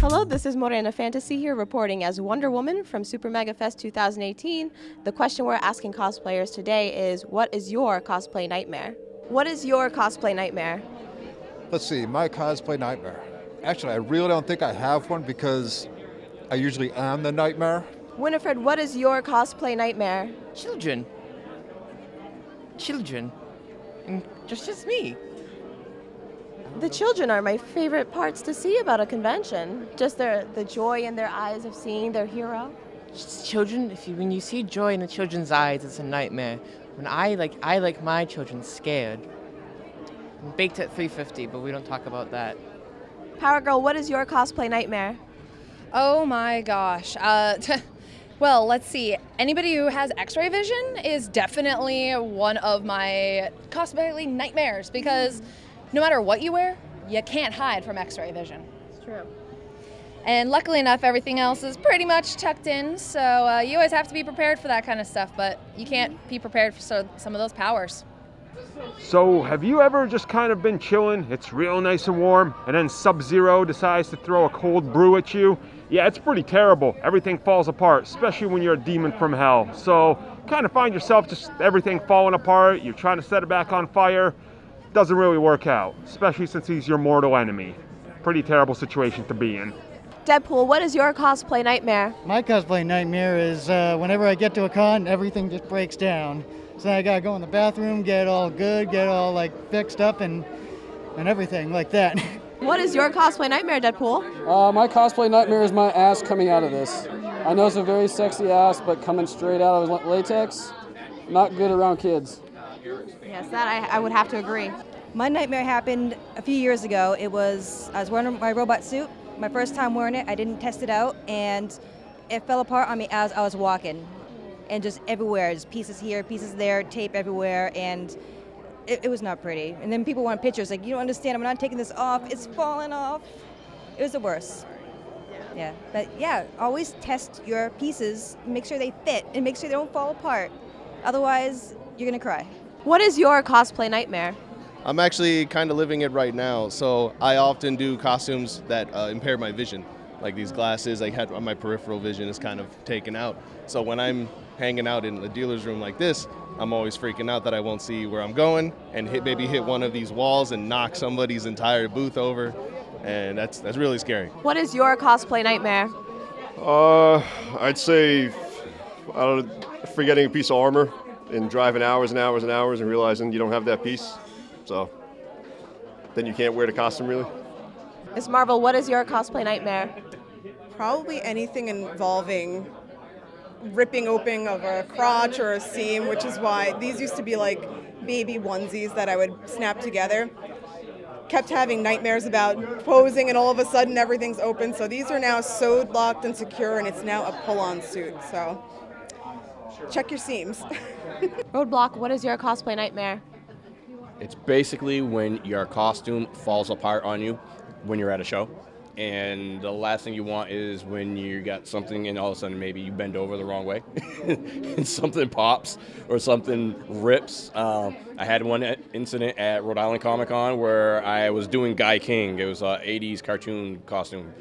Hello, this is Morena Fantasy here reporting as Wonder Woman from Super Megafest 2018. The question we're asking cosplayers today is, what is your cosplay nightmare? What is your cosplay nightmare? Let's see, my cosplay nightmare. Actually, I really don't think I have one because I usually am the nightmare. Winifred, what is your cosplay nightmare? Children. And just me. The children are my favorite parts to see about a convention. Just the joy in their eyes of seeing their hero. Just children, when you see joy in the children's eyes, it's a nightmare. When I like my children scared. I'm baked at 350, but we don't talk about that. Power Girl, what is your cosplay nightmare? Oh my gosh. Well, let's see. Anybody who has X-ray vision is definitely one of my cosplay nightmares because no matter what you wear, you can't hide from X-ray vision. It's true. And luckily enough, everything else is pretty much tucked in, so you always have to be prepared for that kind of stuff, but you can't be prepared for some of those powers. So have you ever just kind of been chilling, it's real nice and warm, and then Sub-Zero decides to throw a cold brew at you? Yeah, it's pretty terrible. Everything falls apart, especially when you're a demon from hell. So kind of find yourself just everything falling apart, you're trying to set it back on fire. Doesn't really work out, especially since he's your mortal enemy. Pretty terrible situation to be in. Deadpool, what is your cosplay nightmare? My cosplay nightmare is whenever I get to a con, everything just breaks down. So I gotta go in the bathroom, get all good, get all like fixed up and everything like that. What is your cosplay nightmare, Deadpool? My cosplay nightmare is my ass coming out of this. I know it's a very sexy ass, but coming straight out of latex, not good around kids. Yes, that I would have to agree. My nightmare happened a few years ago. I was wearing my robot suit. My first time wearing it, I didn't test it out, and it fell apart on me as I was walking. And just everywhere, just pieces here, pieces there, tape everywhere, and it was not pretty. And then people want pictures, like, you don't understand, I'm not taking this off, it's falling off. It was the worst. Yeah, but yeah, always test your pieces, make sure they fit, and make sure they don't fall apart. Otherwise, you're gonna cry. What is your cosplay nightmare? I'm actually kind of living it right now, so I often do costumes that impair my vision. Like these glasses, my peripheral vision is kind of taken out. So when I'm hanging out in a dealer's room like this, I'm always freaking out that I won't see where I'm going and maybe hit one of these walls and knock somebody's entire booth over, and that's really scary. What is your cosplay nightmare? I'd say forgetting a piece of armor and driving hours and hours and hours and realizing you don't have that piece. So then you can't wear the costume really. Miss Marvel, what is your cosplay nightmare? Probably anything involving ripping open of a crotch or a seam, which is why these used to be like baby onesies that I would snap together. Kept having nightmares about posing and all of a sudden everything's open. So these are now sewed, locked, and secure, and it's now a pull-on suit. So check your seams. Roadblock, what is your cosplay nightmare? It's basically when your costume falls apart on you when you're at a show. And the last thing you want is when you got something and all of a sudden maybe you bend over the wrong way and something pops or something rips. I had one incident at Rhode Island Comic Con where I was doing Guy King. It was an 80s cartoon costume,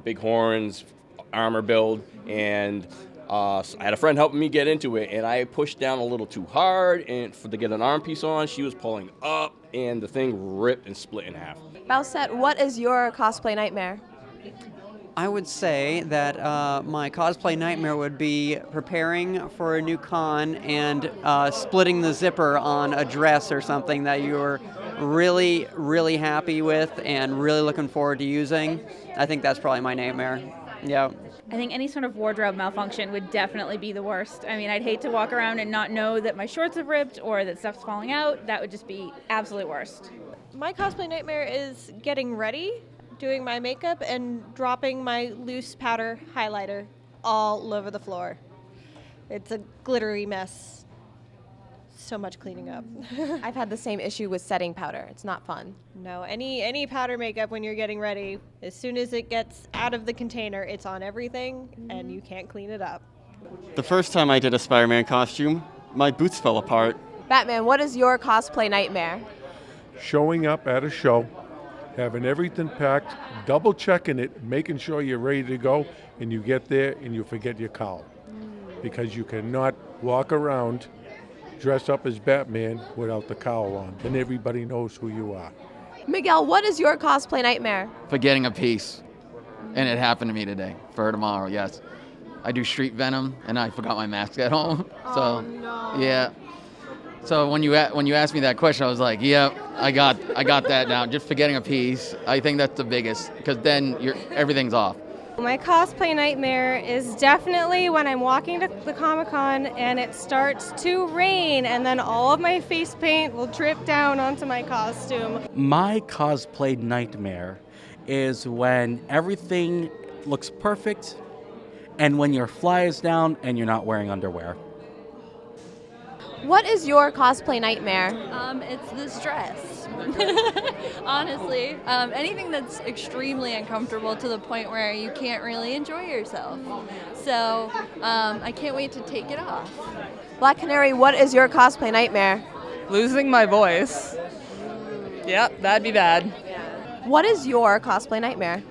big horns, armor build, and I had a friend helping me get into it, and I pushed down a little too hard and to get an arm piece on. She was pulling up, and the thing ripped and split in half. Bowsette, what is your cosplay nightmare? I would say that my cosplay nightmare would be preparing for a new con and splitting the zipper on a dress or something that you're really, really happy with and really looking forward to using. I think that's probably my nightmare. Yeah. I think any sort of wardrobe malfunction would definitely be the worst. I mean, I'd hate to walk around and not know that my shorts have ripped or that stuff's falling out. That would just be absolute worst. My cosplay nightmare is getting ready, doing my makeup, and dropping my loose powder highlighter all over the floor. It's a glittery mess. So much cleaning up. I've had the same issue with setting powder. It's not fun. No, any powder makeup when you're getting ready, as soon as it gets out of the container, it's on everything, and you can't clean it up. The first time I did a Spider-Man costume, my boots fell apart. Batman, what is your cosplay nightmare? Showing up at a show having everything packed, double checking it, making sure you're ready to go, and you get there and you forget your cowl. Because you cannot walk around dressed up as Batman without the cowl on, and everybody knows who you are. Miguel, what is your cosplay nightmare? Forgetting a piece. And it happened to me today, for tomorrow, yes. I do Street Venom, and I forgot my mask at home. So, no. yeah. So when you asked me that question, I was like, yeah, I got that now. Just forgetting a piece, I think that's the biggest, because then everything's off. My cosplay nightmare is definitely when I'm walking to the Comic-Con and it starts to rain and then all of my face paint will drip down onto my costume. My cosplay nightmare is when everything looks perfect and when your fly is down and you're not wearing underwear. What is your cosplay nightmare? It's the stress. Honestly, anything that's extremely uncomfortable to the point where you can't really enjoy yourself. So I can't wait to take it off. Black Canary, what is your cosplay nightmare? Losing my voice. Yep, that'd be bad. What is your cosplay nightmare?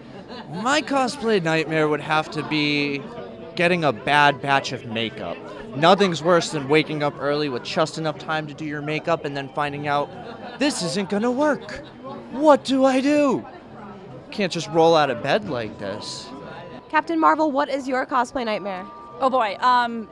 My cosplay nightmare would have to be getting a bad batch of makeup. Nothing's worse than waking up early with just enough time to do your makeup and then finding out, this isn't gonna work. What do I do? Can't just roll out of bed like this. Captain Marvel, what is your cosplay nightmare? Oh boy,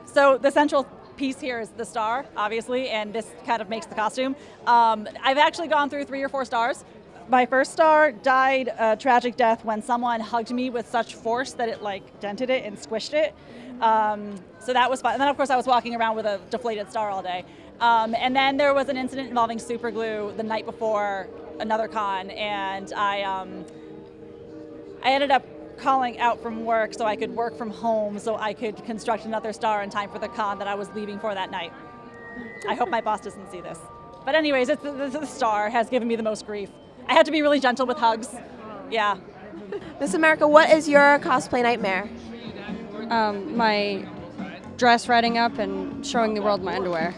so the central piece here is the star, obviously, and this kind of makes the costume. I've actually gone through 3 or 4 stars. My first star died a tragic death when someone hugged me with such force that it like dented it and squished it. So that was fun. And then of course I was walking around with a deflated star all day. And then there was an incident involving super glue the night before another con, and I ended up calling out from work so I could work from home so I could construct another star in time for the con that I was leaving for that night. I hope my boss doesn't see this. But anyways, the star has given me the most grief. I had to be really gentle with hugs. Yeah. Miss America, what is your cosplay nightmare? My dress riding up and showing the world my underwear.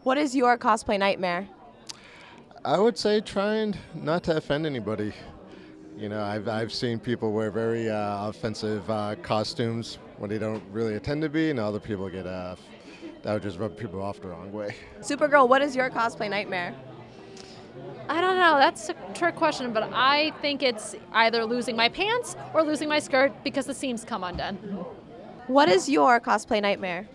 What is your cosplay nightmare? I would say trying not to offend anybody. You know, I've seen people wear very offensive costumes when they don't really intend to be, and other people get that would just rub people off the wrong way. Supergirl, what is your cosplay nightmare? I don't know, that's a trick question, but I think it's either losing my pants or losing my skirt because the seams come undone. What is your cosplay nightmare?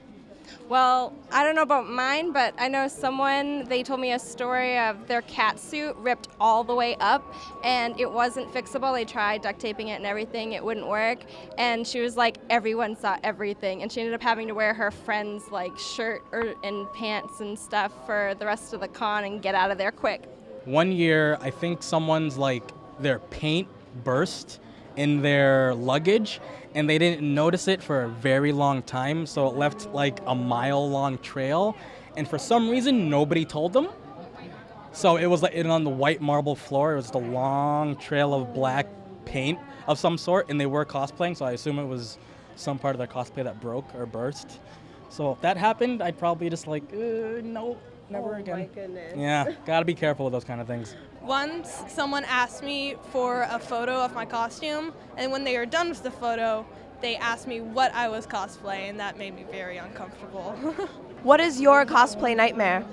Well, I don't know about mine, but I know someone, they told me a story of their cat suit ripped all the way up and it wasn't fixable. They tried duct taping it and everything, it wouldn't work. And she was like, everyone saw everything. And she ended up having to wear her friend's like shirt and pants and stuff for the rest of the con and get out of there quick. One year, I think someone's their paint burst in their luggage and they didn't notice it for a very long time, so it left a mile-long trail, and for some reason nobody told them. So it was on the white marble floor. It was just a long trail of black paint of some sort, and they were cosplaying, so I assume it was some part of their cosplay that broke or burst. So if that happened, I'd probably just no, never again. Oh my goodness. Yeah, gotta be careful with those kind of things. Once someone asked me for a photo of my costume, and when they were done with the photo, they asked me what I was cosplaying, and that made me very uncomfortable. What is your cosplay nightmare?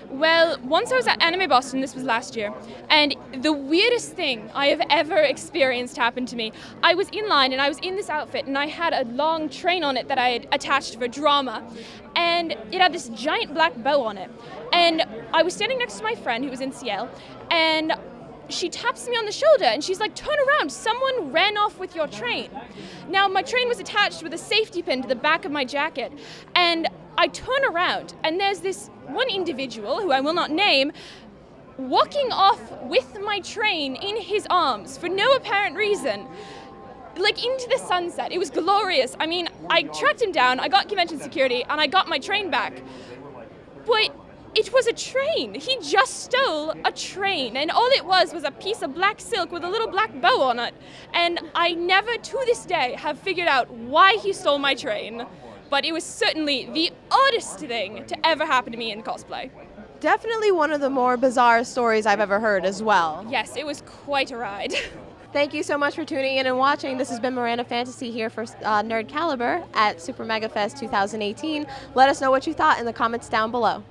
Well, once I was at Anime Boston, this was last year, and the weirdest thing I have ever experienced happened to me. I was in line and I was in this outfit and I had a long train on it that I had attached for drama, and it had this giant black bow on it. And I was standing next to my friend who was in CL, and she taps me on the shoulder and she's like, turn around, someone ran off with your train. Now, my train was attached with a safety pin to the back of my jacket, and I turn around and there's this one individual, who I will not name, walking off with my train in his arms for no apparent reason, into the sunset. It was glorious. I mean, I tracked him down, I got convention security, and I got my train back. But it was a train. He just stole a train, and all it was a piece of black silk with a little black bow on it. And I never, to this day, have figured out why he stole my train. But it was certainly the oddest thing to ever happen to me in cosplay. Definitely one of the more bizarre stories I've ever heard as well. Yes, it was quite a ride. Thank you so much for tuning in and watching. This has been Miranda Fantasy here for Nerd Caliber at Super Megafest 2018. Let us know what you thought in the comments down below.